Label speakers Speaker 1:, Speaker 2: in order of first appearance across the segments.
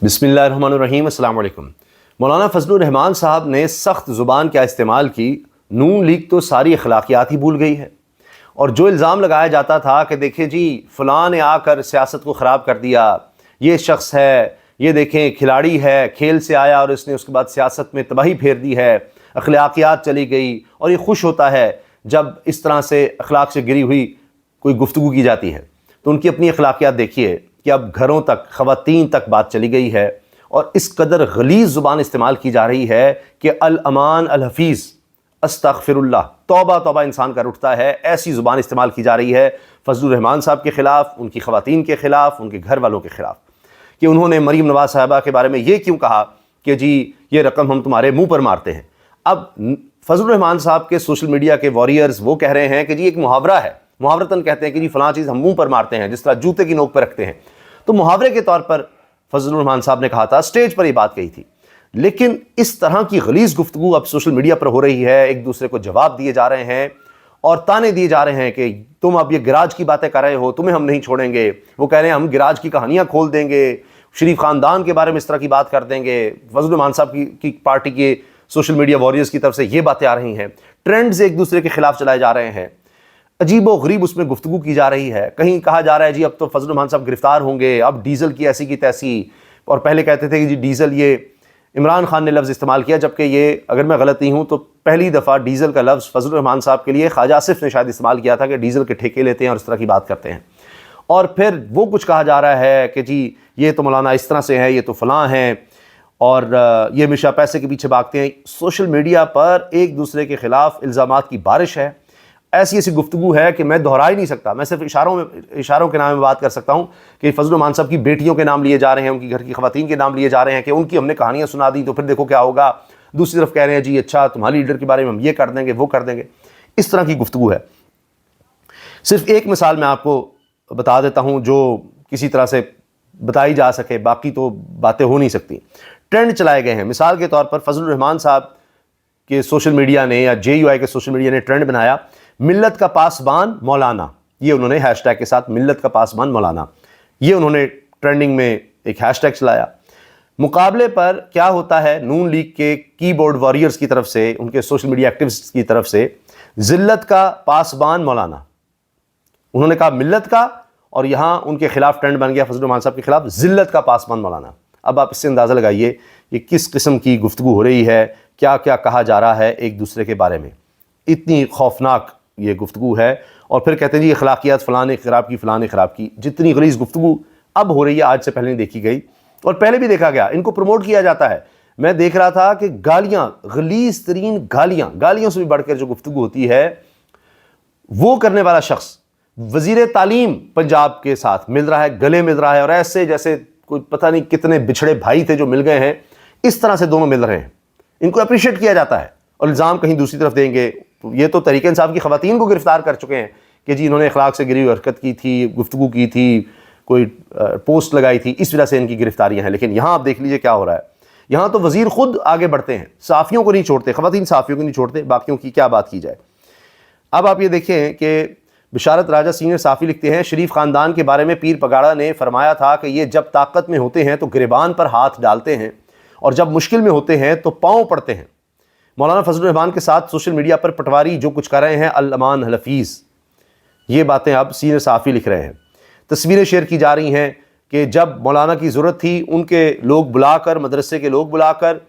Speaker 1: बिस्मिल्लाहिर्रहमानिर्रहीम। अस्सलाम वालेकुम। मौलाना फजलुर रहमान साहब ने सख्त ज़ुबान क्या इस्तेमाल की, नून लीग तो सारी अखलाकियात ही भूल गई है। और जो इल्ज़ाम लगाया जाता था कि देखिए जी फ़लाँ ने आकर सियासत को ख़राब कर दिया, ये शख्स है, ये देखें खिलाड़ी है, खेल से आया और इसने उसके बाद सियासत में तबाही फेर दी है, अखलाकियात चली गई, और ये खुश होता है जब इस तरह से अखलाक से गिरी हुई कोई गुफ्तगू की जाती है। तो उनकी अपनी अखलाकियात देखिए कि अब घरों तक, ख़वातीन तक बात चली गई है और इस कदर गलीज़ ज़ुबान इस्तेमाल की जा रही है कि अल अमान अल हफ़ीज़ अस्तग़फ़िरुल्लाह, तौबा तौबा इंसान कर उठता है। ऐसी ज़ुबान इस्तेमाल की जा रही है फजलुर रहमान साहब के ख़िलाफ़, उनकी ख़वातीन के ख़िलाफ़, उनके घर वालों के ख़िलाफ़, कि उन्होंने मरीम नवाज़ साहिबा के बारे में ये क्यों कहा कि जी ये रकम हम तुम्हारे मुँह पर मारते हैं। अब फजलुर रहमान साहब के सोशल मीडिया के वॉरियर्स वो कह रहे हैं कि जी एक मुहावरा है, मुहावरतन कहते हैं कि जी फ़लाँ चीज़ हम मुँह पर मारते हैं, जिस तरह जूते की नोक पर रखते हैं। तो मुहावरे के तौर पर फजलुर रहमान साहब ने कहा था, स्टेज पर ये बात कही थी। लेकिन इस तरह की गलीज़ गुफ्तगू अब सोशल मीडिया पर हो रही है, एक दूसरे को जवाब दिए जा रहे हैं और ताने दिए जा रहे हैं कि तुम अब ये गिराज की बातें कर रहे हो, तुम्हें हम नहीं छोड़ेंगे। वो कह रहे हैं हम गिराज की कहानियाँ खोल देंगे, शरीफ ख़ानदान के बारे में इस तरह की बात कर देंगे। फजलुर रहमान साहब की पार्टी के सोशल मीडिया वॉरियर्स की तरफ से ये बातें आ रही हैं, ट्रेंड्स एक दूसरे के खिलाफ चलाए जा रहे हैं, अजीब व गरीब उसमें गुफ्तगू की जा रही है। कहीं कहा जा रहा है जी अब तो फजलुर रहमान साहब गिरफ्तार होंगे, अब डीज़ल की ऐसी की तैसी, और पहले कहते थे कि जी डीज़ल ये इमरान खान ने लफ्ज़ इस्तेमाल किया, जबकि ये अगर मैं गलत नहीं हूँ तो पहली दफ़ा डीज़ल का लफ्ज़ फजलुर रहमान साहब के लिए ख्वाजा आसिफ ने शायद इस्तेमाल किया था कि डीज़ल के ठेके लेते हैं और इस तरह की बात करते हैं। और फिर वो कुछ कहा जा रहा है कि जी ये तो मौलाना इस तरह से है, ये तो फ़लाँ हैं और ये हमेशा पैसे के पीछे भागते हैं। सोशल मीडिया पर एक दूसरे के ख़िलाफ़ इल्ज़ामात की बारिश है, ऐसी ऐसी गुफ्तगू है कि मैं दोहरा ही नहीं सकता। मैं सिर्फ इशारों के नाम में बात कर सकता हूँ कि फजलुर रहमान साहब की बेटियों के नाम लिए जा रहे हैं, उनकी घर की ख़वातीन के नाम लिए जा रहे हैं कि उनकी हमने कहानियाँ सुना दी तो फिर देखो क्या होगा। दूसरी तरफ कह रहे हैं जी अच्छा तुम्हारे लीडर के बारे में हम ये कर देंगे, वो कर देंगे। इस तरह की गुफ्तगू है। सिर्फ एक मिसाल मैं आपको बता देता हूँ जो किसी तरह से बताई जा सके, बाकी तो बातें हो नहीं सकती। ट्रेंड चलाए गए हैं। मिसाल के तौर पर फजलुर रहमान साहब के सोशल मीडिया ने या JUI के सोशल मीडिया ने ट्रेंड बनाया, मिल्लत का पासबान मौलाना। ये उन्होंने हैशटैग के साथ मिल्लत का पासबान मौलाना, ये उन्होंने ट्रेंडिंग में एक हैशटैग चलाया। मुकाबले पर क्या होता है, नून लीग के कीबोर्ड वॉरियर्स की तरफ से, उनके सोशल मीडिया एक्टिविस्ट्स की तरफ से जिल्लत का पासबान मौलाना, उन्होंने कहा मिल्लत का, और यहाँ उनके खिलाफ ट्रेंड बन गया फजलुर रहमान साहब के खिलाफ जिल्लत का पासबान मौलाना। अब आप इससे अंदाज़ा लगाइए कि किस किस्म की गुफ्तगू हो रही है, क्या क्या कहा जा रहा है एक दूसरे के बारे में। इतनी खौफनाक ये गुफ्तगू है। और फिर कहते हैं जी अखलाकियात फ़लाँ ने ख़राब की, फ़लाँ ने ख़राब की। जितनी गलीज़ गुफ्तगू अब हो रही है आज से पहले नहीं देखी गई, और पहले भी देखा गया। इनको प्रमोट किया जाता है। मैं देख रहा था कि गालियाँ, गलीज़ तरीन गालियों से भी बढ़कर जो गुफ्तगू होती है, वो करने वाला शख्स वज़ीर तालीम पंजाब के साथ मिल रहा है, गले मिल रहा है, और ऐसे जैसे कोई पता नहीं कितने बिछड़े भाई थे जो मिल गए हैं, इस तरह से दोनों मिल रहे हैं। इनको अप्रिशिएट किया जाता है और इल्ज़ाम कहीं दूसरी तरफ देंगे। तो ये तो तहरीक इंसाफ की ख़वातीन को गिरफ्तार कर चुके हैं कि जी इन्होंने अखलाक से गिरी हुई हरकत की थी, गुफ्तगू की थी, कोई पोस्ट लगाई थी, इस वजह से इनकी गिरफ्तारियाँ हैं। लेकिन यहाँ आप देख लीजिए क्या हो रहा है। यहाँ तो वज़ीर खुद आगे बढ़ते हैं, साफ़ियों को नहीं छोड़ते, ख़वातीन साफ़ियों को नहीं छोड़ते, बाकियों की क्या बात की जाए। अब आप ये देखें कि बिशारत राजा सीनियर साफ़ी लिखते हैं, शरीफ ख़ानदान के बारे में पीर पगाड़ा ने फरमाया था कि ये जब ताकत में होते हैं तो गिरबान पर हाथ डालते हैं और जब मुश्किल में होते हैं तो पाँव पड़ते हैं। मौलाना फजलुर रहमान के साथ सोशल मीडिया पर पटवारी जो कुछ कर रहे हैं, अल अमान अल हफ़ीज़, ये बातें अब सीनियर साफ़ी लिख रहे हैं। तस्वीरें शेयर की जा रही हैं कि जब मौलाना की ज़रूरत थी उनके लोग बुलाकर, मदरसे के लोग बुलाकर,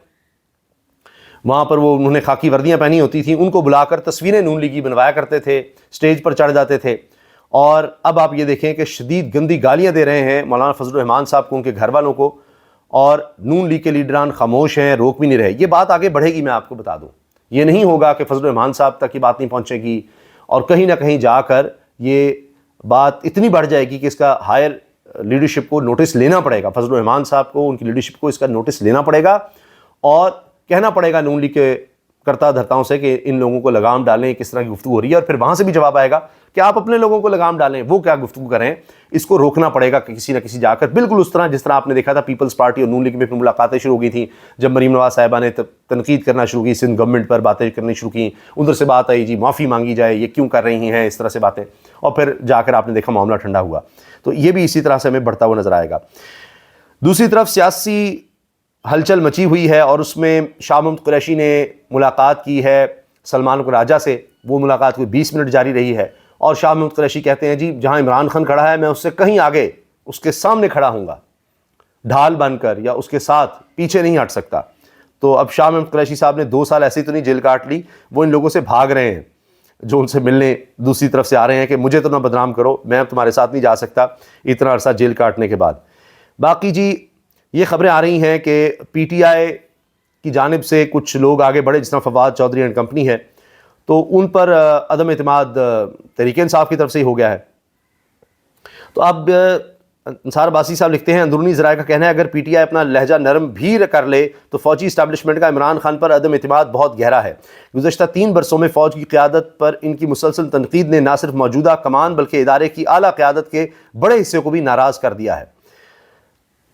Speaker 1: वहाँ पर वो उन्होंने खाकी वर्दियाँ पहनी होती थी, उनको बुलाकर तस्वीरें नून लीगी बनवाया करते थे, स्टेज पर चढ़ जाते थे। और अब आप ये देखें कि शदीद गंदी गालियाँ दे रहे हैं मौलाना फजलुर रहमान साहब को, उनके घर वालों को, और नून लीग के लीडरान खामोश हैं, रोक भी नहीं रहे। ये बात आगे बढ़ेगी, मैं आपको बता दूँ। ये नहीं होगा कि फजलुर रहमान साहब तक ये बात नहीं पहुँचेगी और कहीं ना कहीं जाकर ये बात इतनी बढ़ जाएगी कि इसका हायर लीडरशिप को नोटिस लेना पड़ेगा, फजलुर रहमान साहब को, उनकी लीडरशिप को इसका नोटिस लेना पड़ेगा और कहना पड़ेगा नून लीग के करता धरताओं से कि इन लोगों को लगाम डालें, किस तरह की गुफ्तगू हो रही है। और फिर वहाँ से भी जवाब आएगा कि आप अपने लोगों को लगाम डालें, वो क्या गुफ्तगू करें, इसको रोकना पड़ेगा किसी न किसी जाकर। बिल्कुल उस तरह जिस तरह आपने देखा था पीपल्स पार्टी और नून लीग में फिर मुलाकातें शुरू हो गई थी, जब मरीम नवाज़ साहिबा ने तनकीद करना शुरू की, सिंध गवर्नमेंट पर बातें करनी शुरू की, उधर से बात आई जी माफ़ी मांगी जाए, ये क्यों कर रही हैं इस तरह से बातें, और फिर जाकर आपने देखा मामला ठंडा हुआ। तो ये भी इसी तरह से हमें बढ़ता हुआ नज़र आएगा। دوسری طرف سیاسی ہلچل مچی ہوئی ہے اور اس میں شاہ محمود قریشی نے ملاقات کی ہے سلمان راجہ سے. وہ ملاقات کوئی 20 منٹ جاری رہی ہے اور شاہ محمود قریشی کہتے ہیں جی جہاں عمران خان کھڑا ہے میں اس سے کہیں آگے اس کے سامنے کھڑا ہوں گا, ڈھال بن کر, یا اس کے ساتھ پیچھے نہیں ہٹ سکتا. تو اب شاہ محمود قریشی صاحب نے 2 سال ایسے ہی تو نہیں جیل کاٹ لی, وہ ان لوگوں سے بھاگ رہے ہیں جو ان سے ملنے دوسری طرف سے آ رہے ہیں کہ مجھے تو نہ بدنام کرو, میں اب تمہارے ساتھ نہیں جا سکتا اتنا عرصہ جیل کاٹنے کے بعد. باقی جی یہ خبریں آ رہی ہیں کہ پی ٹی آئی کی جانب سے کچھ لوگ آگے بڑھے جس طرح فواد چودھری اینڈ کمپنی ہے, تو ان پر عدم اعتماد تحریک انصاف کی طرف سے ہی ہو گیا ہے. تو اب انصار عباسی صاحب لکھتے ہیں اندرونی ذرائع کا کہنا ہے اگر پی ٹی آئی اپنا لہجہ نرم بھی کر لے تو فوجی اسٹیبلشمنٹ کا عمران خان پر عدم اعتماد بہت گہرا ہے. گزشتہ 3 برسوں میں فوج کی قیادت پر ان کی مسلسل تنقید نے نہ صرف موجودہ کمان بلکہ ادارے کی اعلیٰ قیادت کے بڑے حصے کو بھی ناراض کر دیا ہے.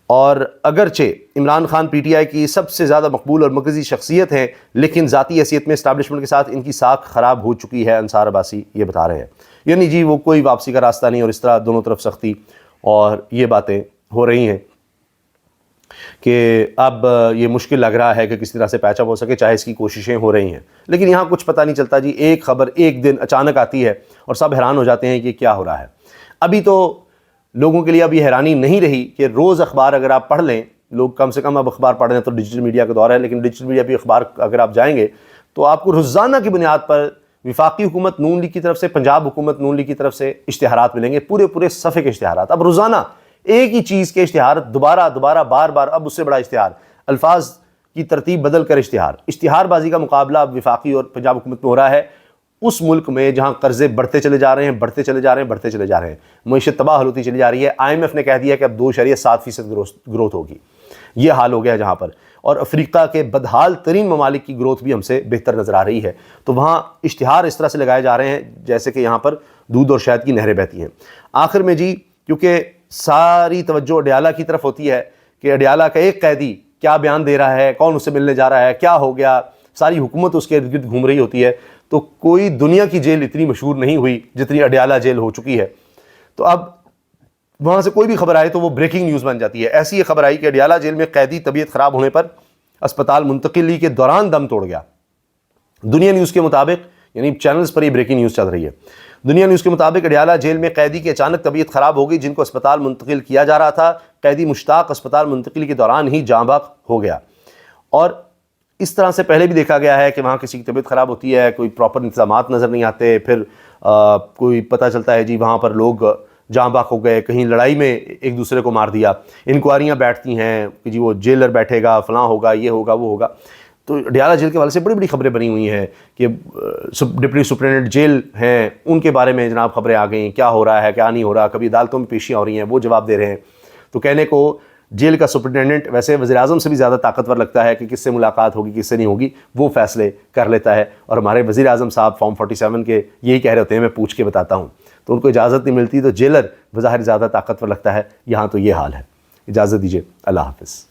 Speaker 1: اور اگرچہ Imran Khan P T I کی سب سے زیادہ مقبول اور مرکزی شخصیت ہیں لیکن ذاتی حیثیت میں اسٹیبلشمنٹ کے ساتھ ان کی ساکھ خراب ہو چکی ہے. انصار عباسی یہ بتا رہے ہیں, یعنی جی وہ کوئی واپسی کا راستہ نہیں, اور اس طرح دونوں طرف سختی اور یہ باتیں ہو رہی ہیں کہ اب یہ مشکل لگ رہا ہے کہ کس طرح سے پیچ اپ ہو سکے, چاہے اس کی کوششیں ہو رہی ہیں. لیکن یہاں کچھ پتہ نہیں چلتا جی, ایک خبر ایک دن اچانک آتی ہے اور سب حیران ہو جاتے ہیں کہ کیا ہو رہا ہے. ابھی تو لوگوں کے لیے اب یہ حیرانی نہیں رہی کہ روز اخبار اگر آپ پڑھ لیں, لوگ کم سے کم اب اخبار پڑھ رہے ہیں تو ڈیجیٹل میڈیا کا دور ہے, لیکن ڈیجیٹل میڈیا بھی اخبار اگر آپ جائیں گے تو آپ کو روزانہ کی بنیاد پر وفاقی حکومت نون لیگ کی طرف سے, پنجاب حکومت نون لیگ کی طرف سے اشتہارات ملیں گے, پورے صفحے کے اشتہارات. اب روزانہ ایک ہی چیز کے اشتہار دوبارہ بار بار, اب اس سے بڑا اشتہار, الفاظ کی ترتیب بدل کر اشتہار بازی کا مقابلہ اب وفاقی اور پنجاب حکومت میں ہو رہا ہے اس ملک میں جہاں قرضے بڑھتے چلے جا رہے ہیں, معیشت تباہ ہوتی چلی جا رہی ہے. IMF نے کہہ دیا کہ اب 2.7% گروتھ ہوگی. یہ حال ہو گیا ہے جہاں پر, اور افریقہ کے بدحال ترین ممالک کی گروتھ بھی ہم سے بہتر نظر آ رہی ہے. تو وہاں اشتہار اس طرح سے لگائے جا رہے ہیں جیسے کہ یہاں پر دودھ اور شہد کی نہریں بہتی ہیں. آخر میں جی کیونکہ ساری توجہ اڈیالہ کی طرف ہوتی ہے کہ اڈیالہ کا ایک قیدی کیا بیان دے رہا ہے, کون اس سے ملنے جا رہا ہے, کیا ہو گیا, ساری حکومت اس کے ارد گرد گھوم رہی ہوتی ہے. تو کوئی دنیا کی جیل اتنی مشہور نہیں ہوئی جتنی اڈیالہ جیل ہو چکی ہے. تو اب وہاں سے کوئی بھی خبر آئے تو وہ بریکنگ نیوز بن جاتی ہے. ایسی یہ خبر آئی کہ اڈیالہ جیل میں قیدی طبیعت خراب ہونے پر اسپتال منتقلی کے دوران دم توڑ گیا. دنیا نیوز کے مطابق, یعنی چینلز پر یہ بریکنگ نیوز چل رہی ہے, دنیا نیوز کے مطابق اڈیالہ جیل میں قیدی کی اچانک طبیعت خراب ہو گئی جن کو اسپتال منتقل کیا جا رہا تھا. قیدی مشتاق اسپتال منتقلی کے دوران ہی جاں بحق ہو گیا. اور اس طرح سے پہلے بھی دیکھا گیا ہے کہ وہاں کسی کی طبیعت خراب ہوتی ہے, کوئی پراپر انتظامات نظر نہیں آتے, پھر کوئی پتہ چلتا ہے جی وہاں پر لوگ جاں بحق ہو گئے, کہیں لڑائی میں ایک دوسرے کو مار دیا. انکوائریاں بیٹھتی ہیں کہ جی وہ جیلر بیٹھے گا, فلاں ہوگا, یہ ہوگا, وہ ہوگا. تو اڈیالہ جیل کے حوالے سے بڑی خبریں بنی ہوئی ہیں کہ ڈپٹی سپرنٹینڈنٹ جیل ہیں ان کے بارے میں جناب خبریں آ گئیں, کیا ہو رہا ہے کیا نہیں ہو رہا. کبھی عدالتوں میں پیشیاں ہو رہی ہیں, وہ جواب دے رہے ہیں. تو کہنے کو جیل کا سپرنٹینڈنٹ ویسے وزیر اعظم سے بھی زیادہ طاقتور لگتا ہے کہ کس سے ملاقات ہوگی کس سے نہیں ہوگی, وہ فیصلے کر لیتا ہے. اور ہمارے وزیر اعظم صاحب فارم 47 کے یہی کہہ رہے ہوتے ہیں میں پوچھ کے بتاتا ہوں, تو ان کو اجازت نہیں ملتی, تو جیلر بظاہر زیادہ طاقتور لگتا ہے. یہاں تو یہ حال ہے. اجازت دیجیے, اللہ حافظ.